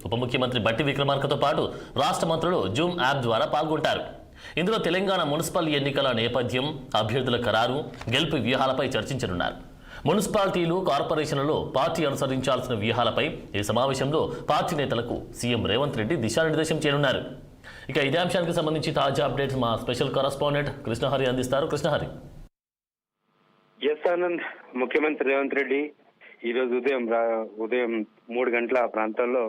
ఉప ముఖ్యమంత్రి బట్టి విక్రమార్కతో పాటు రాష్ట్ర మంత్రులు జూమ్ యాప్ ద్వారా పాల్గొంటారు. ఇందులో తెలంగాణ మున్సిపల్ ఎన్నికల నేపథ్యం, అభ్యర్థుల ఖరారు, గెలుపు వ్యూహాలపై చర్చించనున్నారు. మున్సిపాలిటీలు, కార్పొరేషన్లలో పార్టీ అనుసరించాల్సిన వ్యూహాలపై ఈ సమావేశంలో పార్టీ నేతలకు సీఎం రేవంత్ రెడ్డి దిశానిర్దేశం చేయనున్నారు. ఇక ఇదే అంశానికి సంబంధించి తాజా అప్డేట్స్ మా స్పెషల్ కరెస్పాండెంట్ కృష్ణహరి అందిస్తారు. కృష్ణహరి. ఎస్ ఆనంద్, ముఖ్యమంత్రి రేవంత్ రెడ్డి ఈరోజు ఉదయం 3 గంటల ప్రాంతాల్లో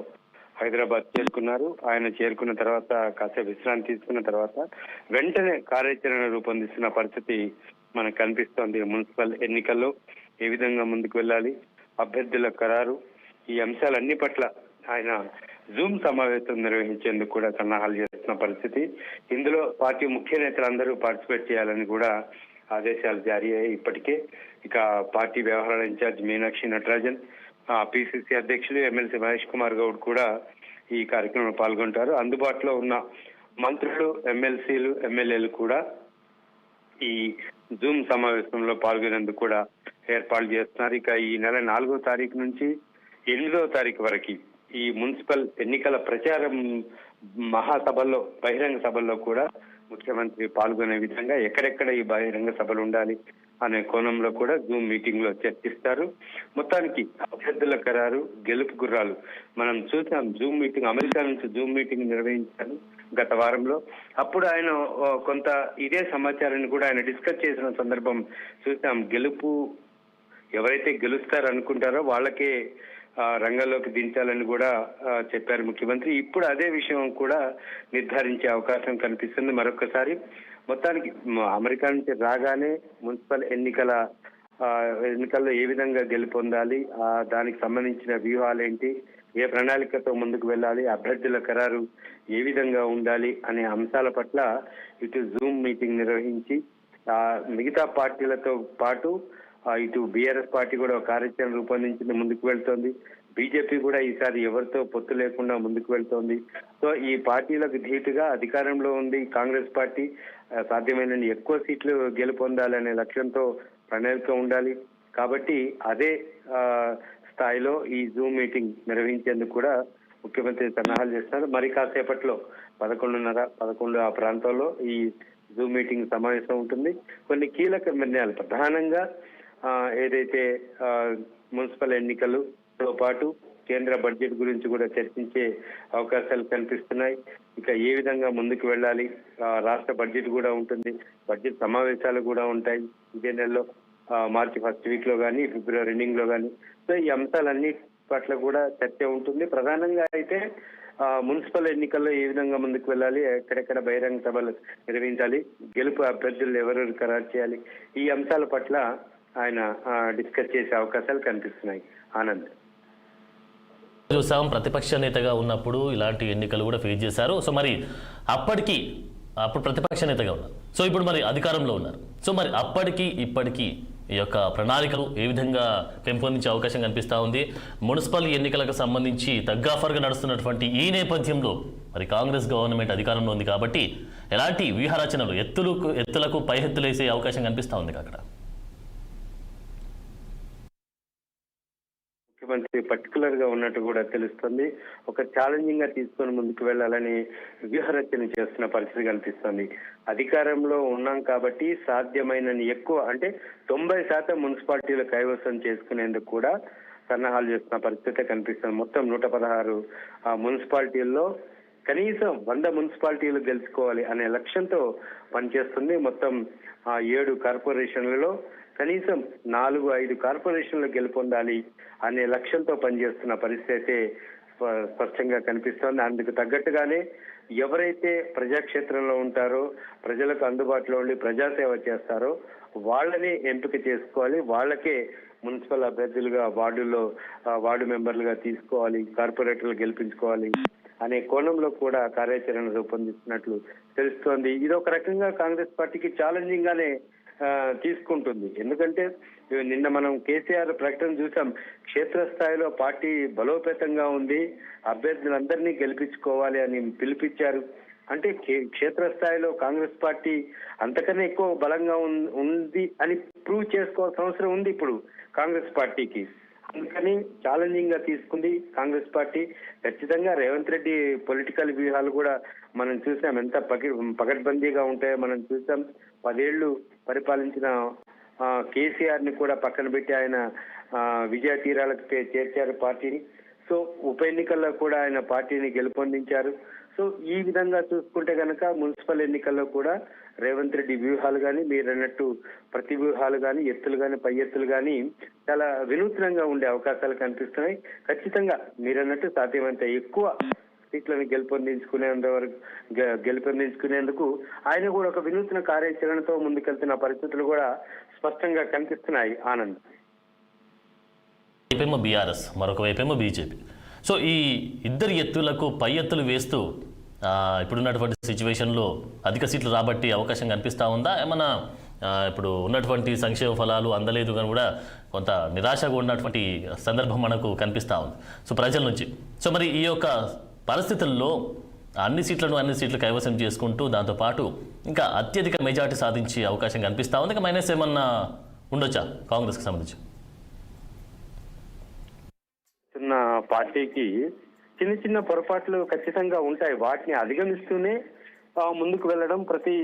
హైదరాబాద్ చేరుకున్నారు. ఆయన చేరుకున్న తర్వాత కాసేపు విశ్రాంతి తీసుకున్న తర్వాత వెంటనే కార్యాచరణ రూపొందిస్తున్న పరిస్థితి మనకు కనిపిస్తోంది. మున్సిపల్ ఎన్నికల్లో ఏ విధంగా ముందుకు వెళ్ళాలి, అభ్యర్థుల ఖరారు, ఈ అంశాలన్నీ పట్ల ఆయన జూమ్ సమావేశం నిర్వహించేందుకు కూడా సన్నాహాలు చేస్తున్న పరిస్థితి. ఇందులో పార్టీ ముఖ్య నేతలందరూ పార్టిసిపేట్ చేయాలని కూడా ఆదేశాలు జారీ అయ్యాయి. ఇప్పటికే ఇక పార్టీ వ్యవహారాల ఇన్ఛార్జ్ మీనాక్షి నటరాజన్, పిసిసి అధ్యక్షులు ఎమ్మెల్సీ మహేష్ కుమార్ గౌడ్ కూడా ఈ కార్యక్రమంలో పాల్గొంటారు. అందుబాటులో ఉన్న మంత్రులు, ఎమ్మెల్సీలు, ఎమ్మెల్యేలు కూడా ఈ జూమ్ సమావేశంలో పాల్గొనేందుకు కూడా ఏర్పాట్లు చేస్తున్నారు. ఇక ఈ నెల 4వ తారీఖు నుంచి 8వ తారీఖు వరకు ఈ మున్సిపల్ ఎన్నికల ప్రచారం మహాసభల్లో, బహిరంగ సభల్లో కూడా ముఖ్యమంత్రి పాల్గొనే విధంగా ఎక్కడెక్కడ ఈ బహిరంగ సభలు ఉండాలి అనే కోణంలో కూడా జూమ్ మీటింగ్ లో చర్చిస్తారు. మొత్తానికి అభ్యర్థుల ఖరారు, గెలుపు గుర్రాలు మనం చూసాం. జూమ్ మీటింగ్, అమెరికా నుంచి జూమ్ మీటింగ్ నిర్వహించారు గత వారంలో. అప్పుడు ఆయన కొంత ఇదే సమాచారాన్ని కూడా ఆయన డిస్కస్ చేసిన సందర్భం చూసాం. గెలుపు ఎవరైతే గెలుస్తారు అనుకుంటారో వాళ్ళకే రంగంలోకి దించాలని కూడా చెప్పారు ముఖ్యమంత్రి. ఇప్పుడు అదే విషయం కూడా నిర్ధారించే అవకాశం కనిపిస్తుంది. మరొకసారి మొత్తానికి అమెరికా నుంచి రాగానే మున్సిపల్ ఎన్నికల్లో ఏ విధంగా గెలుపొందాలి, దానికి సంబంధించిన వ్యూహాలేంటి, ఏ ప్రణాళికతో ముందుకు వెళ్ళాలి, అభ్యర్థుల ఖరారు ఏ విధంగా ఉండాలి అనే అంశాల పట్ల ఇటు జూమ్ మీటింగ్ నిర్వహించి మిగతా పార్టీలతో పాటు ఇటు బీఆర్ఎస్ పార్టీ కూడా కార్యాచరణ రూపొందించింది, ముందుకు వెళ్తోంది. బీజేపీ కూడా ఈసారి ఎవరితో పొత్తు లేకుండా ముందుకు వెళ్తోంది. సో ఈ పార్టీలకు ధీటుగా అధికారంలో ఉంది కాంగ్రెస్ పార్టీ. సాధ్యమైనన్ని ఎక్కువ సీట్లు గెలుపొందాలనే లక్ష్యంతో ప్రణాళిక ఉండాలి. కాబట్టి అదే స్థాయిలో ఈ జూమ్ మీటింగ్ నిర్వహించేందుకు కూడా ముఖ్యమంత్రి సన్నాహాలు చేస్తున్నారు. మరి కాసేపట్లో 11:30-11 ఆ ప్రాంతంలో ఈ జూమ్ మీటింగ్ సమావేశం ఉంటుంది. కొన్ని కీలక నిర్ణయాలు, ప్రధానంగా ఏదైతే మున్సిపల్ ఎన్నికలతో పాటు కేంద్ర బడ్జెట్ గురించి కూడా చర్చించే అవకాశాలు కనిపిస్తున్నాయి. ఇక ఏ విధంగా ముందుకు వెళ్ళాలి, రాష్ట్ర బడ్జెట్ కూడా ఉంటుంది, బడ్జెట్ సమావేశాలు కూడా ఉంటాయి ఇదే నెలలో, మార్చి 1st వీక్ లో కానీ ఫిబ్రవరి ఎండింగ్ లో కానీ. సో ఈ అంశాలన్నీ పట్ల కూడా చర్చ ఉంటుంది. ప్రధానంగా అయితే మున్సిపల్ ఎన్నికల్లో ఏ విధంగా ముందుకు వెళ్ళాలి, ఎక్కడెక్కడ బహిరంగ సభలు నిర్వహించాలి, గెలుపు అభ్యర్థులు ఎవరెవరు ఖరారు చేయాలి, ఈ అంశాల పట్ల ఆయన డిస్కస్ చేసే అవకాశాలు కనిపిస్తున్నాయి. ఆనంద్, చూసాం ప్రతిపక్ష నేతగా ఉన్నప్పుడు ఇలాంటి ఎన్నికలు కూడా ఫేస్ చేశారు. సో మరి అప్పుడు ప్రతిపక్ష నేతగా ఉన్నారు, సో ఇప్పుడు మరి అధికారంలో ఉన్నారు. సో మరి అప్పటికి ఇప్పటికీ ఈ యొక్క ప్రణాళికలు ఏ విధంగా పెంపొందించే అవకాశం కనిపిస్తూ ఉంది? మున్సిపల్ ఎన్నికలకు సంబంధించి తగ్గాఫర్గా నడుస్తున్నటువంటి ఈ నేపథ్యంలో మరి కాంగ్రెస్ గవర్నమెంట్ అధికారంలో ఉంది కాబట్టి ఎలాంటి వ్యూహరచనలు, ఎత్తులకు పై ఎత్తులేసే అవకాశం కనిపిస్తూ ఉంది అక్కడ? ముఖ్యమంత్రి పర్టికులర్ గా ఉన్నట్టు కూడా తెలుస్తుంది. ఒక ఛాలెంజింగ్ గా తీసుకొని ముందుకు వెళ్లాలని వ్యూహరచన చేస్తున్న పరిస్థితి కనిపిస్తుంది. అధికారంలో ఉన్నాం కాబట్టి సాధ్యమైనన్ని ఎక్కువ, అంటే 90% మున్సిపాలిటీలు కైవసం చేసుకునేందుకు కూడా సన్నాహాలు చేస్తున్న పరిస్థితి కనిపిస్తుంది. మొత్తం 116 మున్సిపాలిటీల్లో కనీసం 100 మున్సిపాలిటీలు గెలుచుకోవాలి అనే లక్ష్యంతో పనిచేస్తుంది. మొత్తం 7 కార్పొరేషన్లలో కనీసం 4-5 కార్పొరేషన్లు గెలుపొందాలి అనే లక్ష్యంతో పనిచేస్తున్న పరిస్థితి స్పష్టంగా కనిపిస్తోంది. అందుకు తగ్గట్టుగానే ఎవరైతే ప్రజాక్షేత్రంలో ఉంటారో, ప్రజలకు అందుబాటులో ఉండి ప్రజాసేవ చేస్తారో వాళ్ళని ఎంపిక చేసుకోవాలి, వాళ్ళకే మున్సిపల్ అభ్యర్థులుగా వార్డు మెంబర్లుగా తీసుకోవాలి, కార్పొరేటర్లు గెలిపించుకోవాలి అనే కోణంలో కూడా కార్యాచరణ రూపొందిస్తున్నట్లు తెలుస్తోంది. ఇది ఒక రకంగా కాంగ్రెస్ పార్టీకి ఛాలెంజింగ్ గానే తీసుకుంటుంది. ఎందుకంటే నిన్న మనం కేసీఆర్ ప్రకటన చూసాం, క్షేత్రస్థాయిలో పార్టీ బలోపేతంగా ఉంది, అభ్యర్థులందరినీ గెలిపించుకోవాలి అని పిలిపించారు. అంటే క్షేత్రస్థాయిలో కాంగ్రెస్ పార్టీ అంతకన్నా ఎక్కువ బలంగా ఉంది అని ప్రూవ్ చేసుకోవాల్సిన అవసరం ఉంది ఇప్పుడు కాంగ్రెస్ పార్టీకి. అందుకని ఛాలెంజింగ్ గా తీసుకుంది కాంగ్రెస్ పార్టీ. ఖచ్చితంగా రేవంత్ రెడ్డి పొలిటికల్ వ్యూహాలు కూడా మనం చూసాం, ఎంత పకడ్బందీగా ఉంటాయో మనం చూసాం. 10 ఏళ్లు పరిపాలించిన కేసీఆర్ ని కూడా పక్కన పెట్టి ఆయన విజయ తీరాలకు చేర్చారు పార్టీని. సో ఉప ఎన్నికల్లో కూడా ఆయన పార్టీని గెలుపొందించారు. సో ఈ విధంగా చూసుకుంటే కనుక మున్సిపల్ ఎన్నికల్లో కూడా రేవంత్ రెడ్డి వ్యూహాలు కానీ, మీరు అన్నట్టు ప్రతి వ్యూహాలు కానీ, ఎత్తులు కానీ, పై ఎత్తులు కానీ చాలా వినూత్నంగా ఉండే అవకాశాలు కనిపిస్తున్నాయి. ఖచ్చితంగా మీరు అన్నట్టు సాధ్యమైనంత ఎక్కువ సీట్లను గెలుపొందించుకునేందుకు ఆయన కూడా ఒక వినూత్న కార్యాచరణతో ముందుకెళ్తున్న పరిస్థితులు కూడా స్పష్టంగా కనిపిస్తున్నాయి. ఆనంద్, వైపేమో బీఆర్ఎస్, మరొక వైపేమో బీజేపీ. సో ఈ ఇద్దరు ఎత్తులకు పై ఎత్తులు వేస్తూ ఇప్పుడున్నటువంటి సిచ్యువేషన్లో అధిక సీట్లు రాబట్టి అవకాశం కనిపిస్తూ ఉందా? ఏమన్నా ఇప్పుడు ఉన్నటువంటి సంక్షేమ ఫలాలు అందలేదు కానీ కూడా కొంత నిరాశగా ఉన్నటువంటి సందర్భం మనకు కనిపిస్తూ ఉంది సో ప్రజల నుంచి. సో మరి ఈ యొక్క పరిస్థితుల్లో అన్ని సీట్లు కైవసం చేసుకుంటూ దాంతోపాటు ఇంకా అత్యధిక మెజార్టీ సాధించే అవకాశం కనిపిస్తూ ఉంది. ఇంకా మైనస్ ఏమన్నా ఉండొచ్చా కాంగ్రెస్కి సంబంధించి? పార్టీకి చిన్న చిన్న పొరపాట్లు ఖచ్చితంగా ఉంటాయి. వాటిని అధిగమిస్తూనే ముందుకు వెళ్ళడం ప్రతి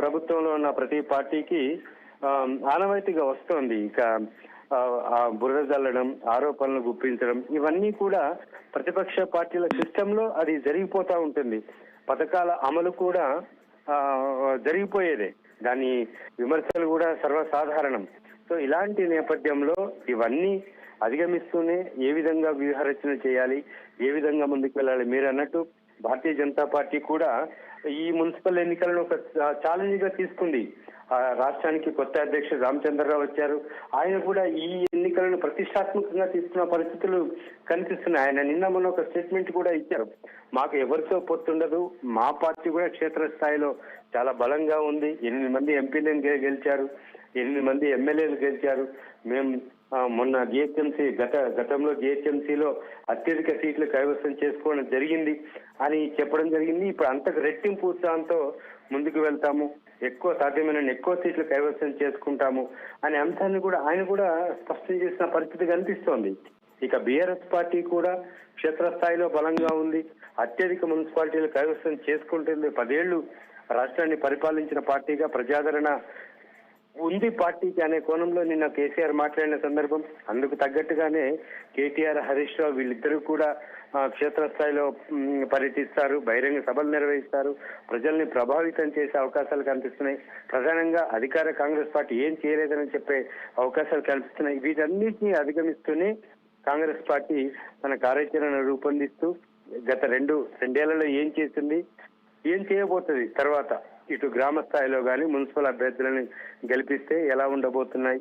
ప్రభుత్వంలో ఉన్న ప్రతి పార్టీకి ఆనవాయితీగా వస్తోంది. ఇక బురద జల్లడం, ఆరోపణలు గుప్పించడం, ఇవన్నీ కూడా ప్రతిపక్ష పార్టీల సిస్టంలో అది జరిగిపోతూ ఉంటుంది. పథకాల అమలు కూడా జరిగిపోయేదే, దాని విమర్శలు కూడా సర్వసాధారణం. సో ఇలాంటి నేపథ్యంలో ఇవన్నీ అధిగమిస్తూనే ఏ విధంగా వ్యూహరచన చేయాలి, ఏ విధంగా ముందుకు వెళ్ళాలి, మీరు అన్నట్టు భారతీయ జనతా పార్టీ కూడా ఈ మున్సిపల్ ఎన్నికలను ఒక ఛాలెంజ్ గా తీసుకుంది. రాష్ట్రానికి కొత్త అధ్యక్షుడు రామచంద్రరావు వచ్చారు. ఆయన కూడా ఈ ఎన్నికలను ప్రతిష్టాత్మకంగా తీసుకున్న పరిస్థితులు కనిపిస్తున్నాయి. ఆయన నిన్న మొన్న ఒక స్టేట్మెంట్ కూడా ఇచ్చారు. మాకు ఎవరితో పొత్తుండదు, మా పార్టీ కూడా క్షేత్రస్థాయిలో చాలా బలంగా ఉంది. 8 మంది ఎంపీలను గెలిచారు, 8 మంది ఎమ్మెల్యేలు గెలిచారు. మేము మొన్న గతంలో జిహెచ్ఎంసీలో అత్యధిక సీట్లు కైవసం చేసుకోవడం జరిగింది అని చెప్పడం జరిగింది. ఇప్పుడు అంతకు రెట్టింపు ఉత్సాహంతో ముందుకు వెళ్తాము, సాధ్యమైన ఎక్కువ సీట్లు కైవసం చేసుకుంటాము అనే అంశాన్ని కూడా ఆయన కూడా స్పష్టం చేసిన పరిస్థితి కనిపిస్తోంది. ఇక బీఆర్ఎస్ పార్టీ కూడా క్షేత్రస్థాయిలో బలంగా ఉంది, అత్యధిక మున్సిపాలిటీలు కైవసం చేసుకుంటుంది. 10 ఏళ్లు రాష్ట్రాన్ని పరిపాలించిన పార్టీగా ప్రజాదరణ ఉంది పార్టీకి అనే కోణంలో నిన్న కేసీఆర్ మాట్లాడిన సందర్భం. అందుకు తగ్గట్టుగానే కేటీఆర్, హరీష్ రావు వీళ్ళిద్దరూ కూడా క్షేత్రస్థాయిలో పర్యటిస్తారు, బహిరంగ సభలు నిర్వహిస్తారు, ప్రజల్ని ప్రభావితం చేసే అవకాశాలు కనిపిస్తున్నాయి. ప్రధానంగా అధికార కాంగ్రెస్ పార్టీ ఏం చేయలేదని చెప్పే అవకాశాలు కనిపిస్తున్నాయి. వీటన్నిటిని అధిగమిస్తూనే కాంగ్రెస్ పార్టీ తన కార్యాచరణ రూపొందిస్తూ గత రెండేళ్లలో ఏం చేసింది, ఏం చేయబోతుంది తర్వాత, ఇటు గ్రామ స్థాయిలో కానీ మున్సిపల్ అభ్యర్థులను గెలిపిస్తే ఎలా ఉండబోతున్నాయి,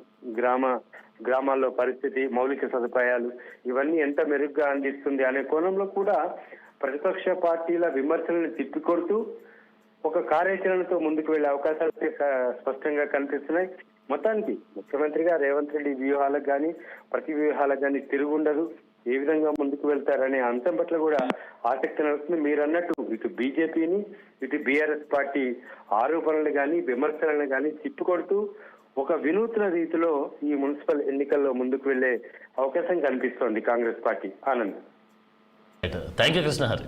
గ్రామాల్లో పరిస్థితి, మౌలిక సదుపాయాలు ఇవన్నీ ఎంత మెరుగ్గా అందిస్తుంది అనే కోణంలో కూడా ప్రతిపక్ష పార్టీల విమర్శలను తిప్పికొడుతూ ఒక కార్యాచరణతో ముందుకు వెళ్లే అవకాశాలు స్పష్టంగా కనిపిస్తున్నాయి. మొత్తానికి ముఖ్యమంత్రిగా రేవంత్ రెడ్డి వ్యూహాలకు కానీ ప్రతి వ్యూహాలకు కానీ తిరుగుండదు. ఏ విధంగా ముందుకు వెళ్తారనే అంశం పట్ల కూడా ఆసక్తి నడుస్తుంది. మీరు అన్నట్టు ఇటు బీజేపీని, ఇటు బీఆర్ఎస్ పార్టీ ఆరోపణలు కానీ విమర్శలను కానీ తిప్పికొడుతూ ఒక వినూత్న రీతిలో ఈ మున్సిపల్ ఎన్నికల్లో ముందుకు వెళ్లే అవకాశం కనిపిస్తోంది Congress party. Anand, thank you Krishnahari.